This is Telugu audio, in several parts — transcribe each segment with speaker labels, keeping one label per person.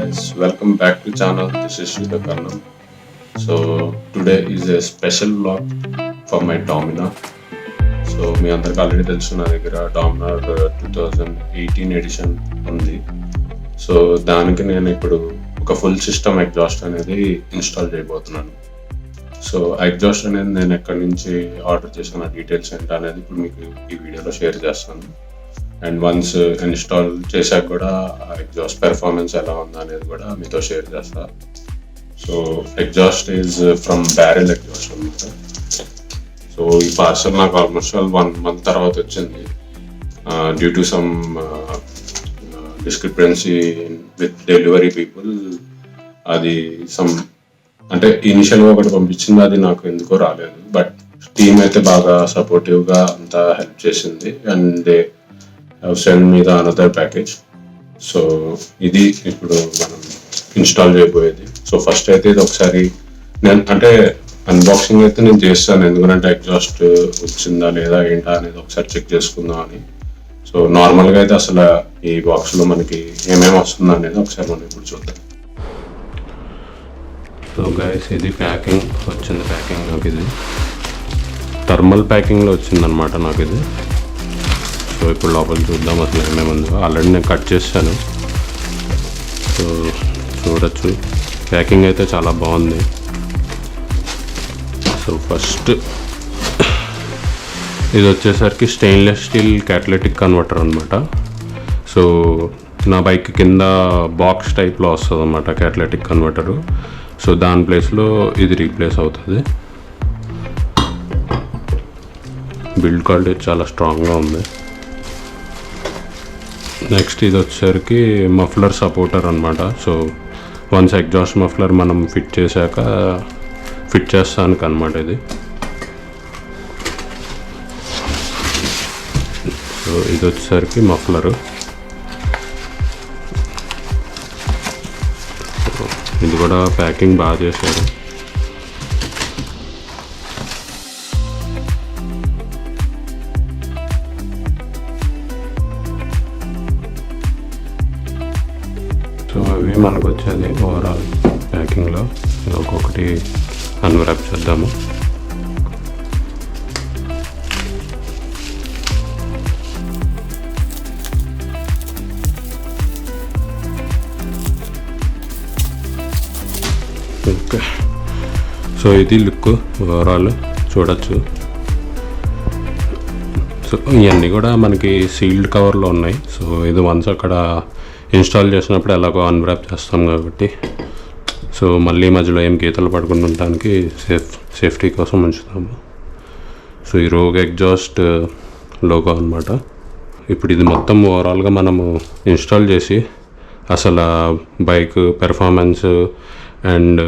Speaker 1: guys, welcome back to channel. This is Karnam. So today is a special vlog for my Dominar. So మీ అందరికి ఆల్రెడీ తెలుసు నా దగ్గర Dominar 2018 ఎడిషన్ ఉంది. సో దానికి నేను ఇప్పుడు ఒక ఫుల్ సిస్టమ్ ఎగ్జాస్ట్ అనేది ఇన్స్టాల్ చేయబోతున్నాను. సో ఎగ్జాస్ట్ అనేది నేను ఎక్కడి నుంచి ఆర్డర్ చేసిన డీటెయిల్స్ ఏంటి అనేది ఇప్పుడు మీకు ఈ వీడియోలో షేర్ చేస్తాను. అండ్ వన్స్ ఇన్స్టాల్ చేశాక కూడా ఎగ్జాస్ట్ పెర్ఫార్మెన్స్ ఎలా ఉందా అనేది కూడా మీతో షేర్ చేస్తా. So exhaust is from barrel exhaust అనమాట. సో ఈ పార్సల్ నాకు ఆల్మోస్ట్ 1 month తర్వాత వచ్చింది. Due to some discrepancy with delivery people అది సమ్ అంటే ఇనిషియల్గా ఒకటి పంపించింది, అది నాకు ఎందుకో రాలేదు. బట్ టీమ్ అయితే బాగా సపోర్టివ్గా అంతా హెల్ప్ చేసింది and they send me the another package. So ఇది ఇప్పుడు మనం ఇన్స్టాల్ చేయబోయేది. సో ఫస్ట్ అయితే ఇది ఒకసారి నేను అంటే అన్బాక్సింగ్ అయితే నేను చేస్తాను, ఎందుకంటే ఎగ్జాస్ట్ వచ్చిందా లేదా ఏంటా అనేది ఒకసారి చెక్ చేసుకుందాం అని. సో నార్మల్గా అయితే అసలు ఈ బాక్స్లో మనకి ఏమేమి వస్తుందో అనేది ఒకసారి మనం ఇప్పుడు చూద్దాం.
Speaker 2: సో గైస్ ఇది ప్యాకింగ్ వచ్చింది. ప్యాకింగ్ నాకు ఇది థర్మల్ ప్యాకింగ్లో వచ్చిందనమాట నాకు ఇది. సో ఇప్పుడు లోపల చూద్దాం అసలు ఏమేమి ఉందో. ఆల్రెడీ నేను కట్ చేశాను. సో చూడొచ్చు ప్యాకింగ్ అయితే చాలా బాగుంది. సో ఫస్ట్ ఇది వచ్చేసరికి స్టెయిన్లెస్ స్టీల్ క్యాటలిటిక్ కన్వర్టర్ అనమాట. సో నా బైక్ కింద బాక్స్ టైప్లో వస్తుంది అనమాట క్యాటలిటిక్ కన్వర్టరు. సో దాని ప్లేస్లో ఇది రీప్లేస్ అవుతుంది. బిల్డ్ క్వాలిటీ చాలా స్ట్రాంగ్గా ఉంది. నెక్స్ట్ ఇది వచ్చేసరికి మఫ్లర్ సపోర్టర్ అనమాట. సో వన్స్ ఎగ్జాస్ట్ మఫ్లర్ మనం ఫిట్ చేస్తానికి అనమాట ఇది. సో ఇది వచ్చేసరికి మఫ్లరు. ఇది కూడా ప్యాకింగ్ బాగా చేశారు. సో అవి మనకు వచ్చేది ఓవరాల్ ప్యాకింగ్లో. ఒక్కొక్కటి అన్వ్రాప్ చేద్దాము. ఓకే, సో ఇది లుక్ ఓవరాల్ చూడొచ్చు. సో ఇవన్నీ కూడా మనకి సీల్డ్ కవర్లో ఉన్నాయి. సో ఇది వన్స్ అక్కడ ఇన్స్టాల్ చేసినప్పుడు ఎలాగో అన్వ్రాప్ చేస్తాం కాబట్టి సో మళ్ళీ మధ్యలో ఏం గీతలు పడకుండా ఉండడానికి సేఫ్టీ కోసం ఉంచుతాము. సో ఈ రోగ్ ఎగ్జాస్ట్ లోగో అనమాట. ఇప్పుడు ఇది మొత్తం ఓవరాల్గా మనము ఇన్స్టాల్ చేసి అసలు బైక్ పెర్ఫార్మెన్స్ అండ్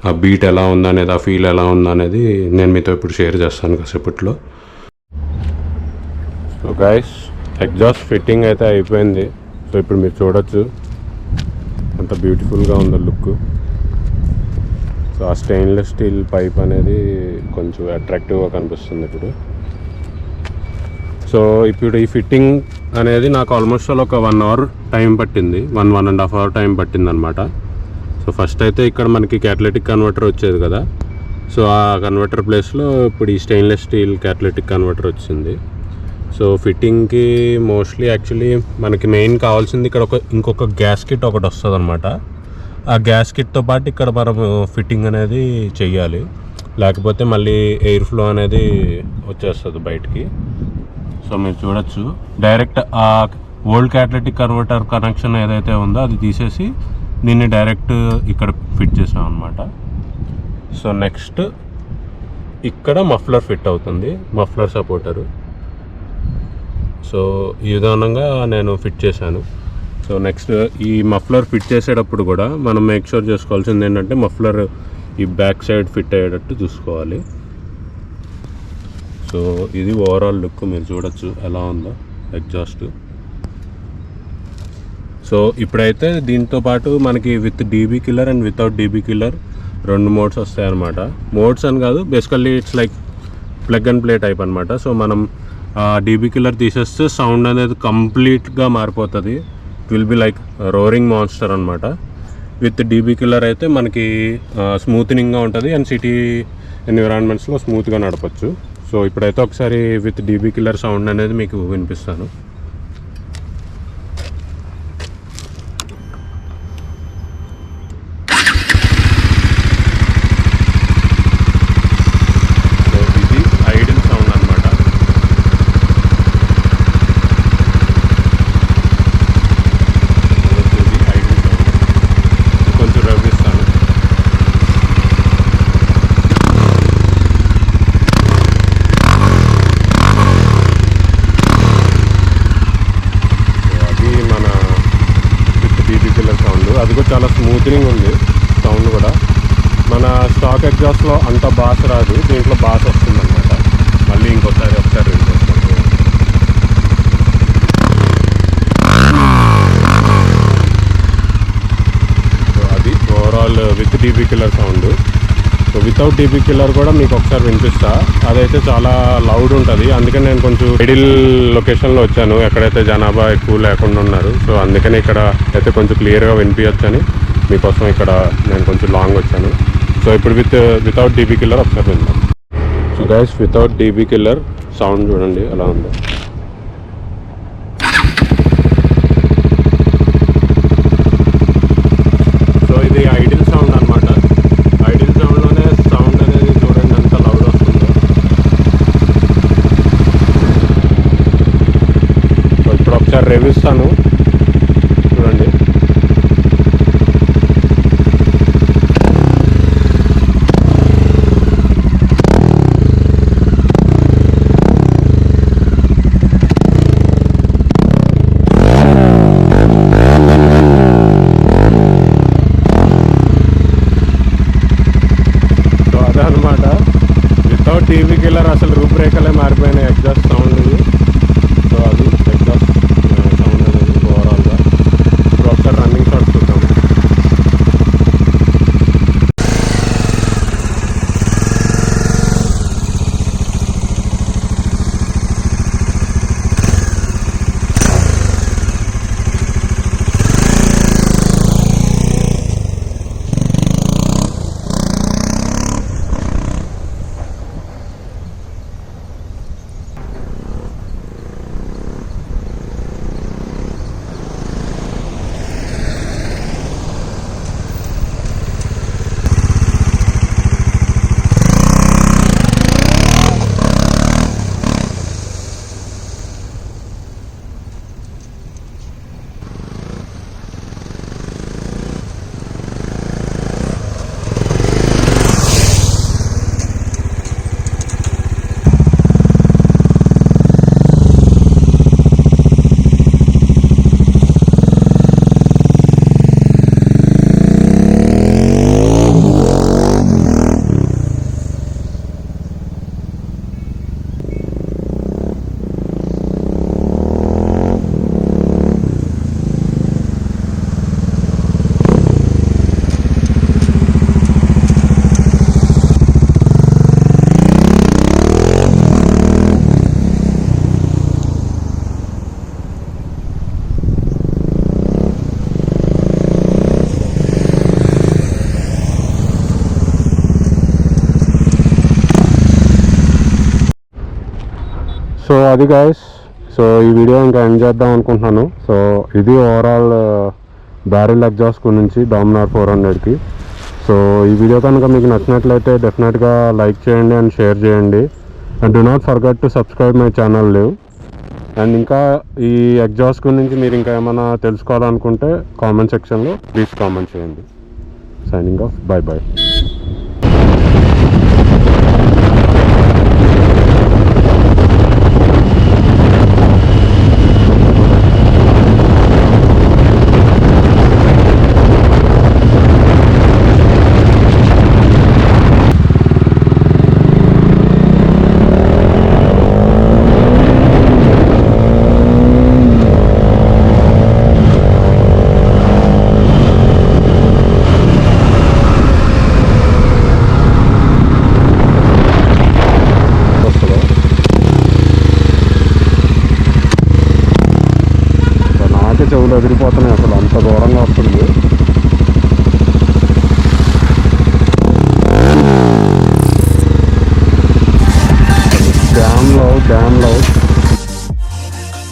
Speaker 2: ఆ బీట్ ఎలా ఉందనేది, ఆ ఫీల్ ఎలా ఉందనేది నేను మీతో ఇప్పుడు షేర్ చేస్తాను కాసేపట్లో. సో గైస్ ఎగ్జాస్ట్ ఫిట్టింగ్ అయితే అయిపోయింది. సో ఇప్పుడు మీరు చూడొచ్చు అంత బ్యూటిఫుల్గా ఉందో లుక్. సో ఆ స్టెయిన్లెస్ స్టీల్ పైప్ అనేది కొంచెం అట్రాక్టివ్గా కనిపిస్తుంది ఇప్పుడు. సో ఇప్పుడు ఈ ఫిట్టింగ్ అనేది నాకు ఆల్మోస్ట్ ఒక 1 hour టైం పట్టింది. 1.5 hour టైం పట్టింది అనమాట. సో ఫస్ట్ అయితే ఇక్కడ మనకి క్యాటలిటిక్ కన్వర్టర్ వచ్చేది కదా. సో ఆ కన్వర్టర్ ప్లేస్లో ఇప్పుడు ఈ స్టెయిన్లెస్ స్టీల్ క్యాటలిటిక్ కన్వర్టర్ వచ్చింది. సో ఫిట్టింగ్కి మోస్ట్లీ యాక్చువల్లీ మనకి మెయిన్ కావాల్సింది ఇక్కడ ఇంకొక గ్యాస్ కిట్ ఒకటి వస్తుంది అనమాట. ఆ గ్యాస్ కిట్తో పాటు ఇక్కడ మనం ఫిట్టింగ్ అనేది చెయ్యాలి, లేకపోతే మళ్ళీ ఎయిర్ ఫ్లో అనేది వచ్చేస్తుంది బయటికి. సో మీరు చూడొచ్చు డైరెక్ట్ ఆ ఓల్డ్ క్యాటలిటిక్ కన్వర్టర్ కనెక్షన్ ఏదైతే ఉందో అది తీసేసి దీన్ని డైరెక్ట్ ఇక్కడ ఫిట్ చేసాం అనమాట. సో నెక్స్ట్ ఇక్కడ మఫ్లర్ ఫిట్ అవుతుంది, మఫ్లర్ సపోర్టరు. సో ఈ విధానంగా నేను ఫిట్ చేశాను. సో నెక్స్ట్ ఈ మఫ్లర్ ఫిట్ చేసేటప్పుడు కూడా మనం మేక్ షూర్ చేసుకోవాల్సింది ఏంటంటే మఫ్లర్ ఈ బ్యాక్ సైడ్ ఫిట్ అయ్యేటట్టు చూసుకోవాలి. సో ఇది ఓవరాల్ లుక్ మీరు చూడొచ్చు ఎలా ఉందో ఎగ్జాస్ట్. సో ఇప్పుడైతే దీంతో పాటు మనకి with DB killer and without DB killer 2 modes వస్తాయన్నమాట. మోడ్స్ అని కాదు, basically it's like plug and play type అనమాట. సో మనం డీబీ కిల్లర్ తీసేస్తే సౌండ్ అనేది కంప్లీట్గా మారిపోతుంది. It will be like roaring monster అనమాట. విత్ డీబీ కిల్లర్ అయితే మనకి స్మూత్నింగ్గా ఉంటుంది అండ్ సిటీ ఎన్విరాన్మెంట్స్లో స్మూత్గా నడపచ్చు. సో ఇప్పుడైతే ఒకసారి విత్ డీబీ కిల్లర్ సౌండ్ అనేది మీకు వినిపిస్తాను. సో ఇది ఐడిల్ సౌండ్ అనమాట. కొంచెం రవ్విస్తాను. అది మన విత్ డీబీ కిల్లర్ సౌండ్. అది కూడా చాలా స్మూత్నింగ్ ఉంది సౌండ్ కూడా. మన స్టాక్ ఎగ్జాస్ట్లో అంత బాస్ రాదు, దీంట్లో బాస్ వస్తుంది అనమాట. మళ్ళీ ఒకసారి రీల్ చేస్తాను. అది overall with DB killer sound. So without DB killer కూడా మీకు ఒకసారి వినిపిస్తా. అదైతే చాలా లౌడ్ ఉంటుంది, అందుకని నేను కొంచెం మిడిల్ లొకేషన్లో వచ్చాను, ఎక్కడైతే జనాభా ఎక్కువ లేకుండా ఉన్నారు. సో అందుకని ఇక్కడ అయితే కొంచెం క్లియర్గా వినిపించచ్చు అని మీకోసం ఇక్కడ నేను కొంచెం లాంగ్ వచ్చాను. సో ఇప్పుడు వితౌట్ డీబీ కిల్లర్ ఒకసారి విందాం. So guys, without DB killer sound చూడండి ఎలా ఉందో. సో ఇది ఐడిల్ సౌండ్ అనమాట. ఐడిల్ సౌండ్లోనే సౌండ్ అనేది చూడండి ఎంత లౌడ్ వస్తుందో. సో ఇప్పుడు ఒకసారి రేవిస్తాను చూడండి. అనమాట వితౌట్ డీబీ కిల్లర్ అసలు రూపురేఖలే మారిపోయినాయి ఎగ్జాస్ట్ సౌండ్ ఇది. సో అది ఎగ్జాస్ట్ సౌండ్ అనేది ఓవరాల్గా. ఇప్పుడు ఒకసారి రన్నింగ్ షాట్ చూద్దాం. సో అది గాయస్, సో ఈ వీడియో ఇంకా ఎండ్ చేద్దాం అనుకుంటున్నాను. సో ఇది ఓవరాల్ బ్యారెల్ ఎగ్జాస్ట్ గురించి డామినార్ 400కి. సో ఈ వీడియో కనుక మీకు నచ్చినట్లయితే డెఫినెట్గా లైక్ చేయండి అండ్ షేర్ చేయండి. And do not forget to subscribe my channel live. And ఇంకా ఈ ఎగ్జాస్ట్ గురించి మీరు ఇంకా ఏమైనా తెలుసుకోవాలనుకుంటే కామెంట్ సెక్షన్లో ప్లీజ్ కామెంట్ చేయండి. Signing off, by by. చెవులు ఎదిరిపోతున్నాయి, అసలు అంత దూరంగా వస్తుంది. Dam loud.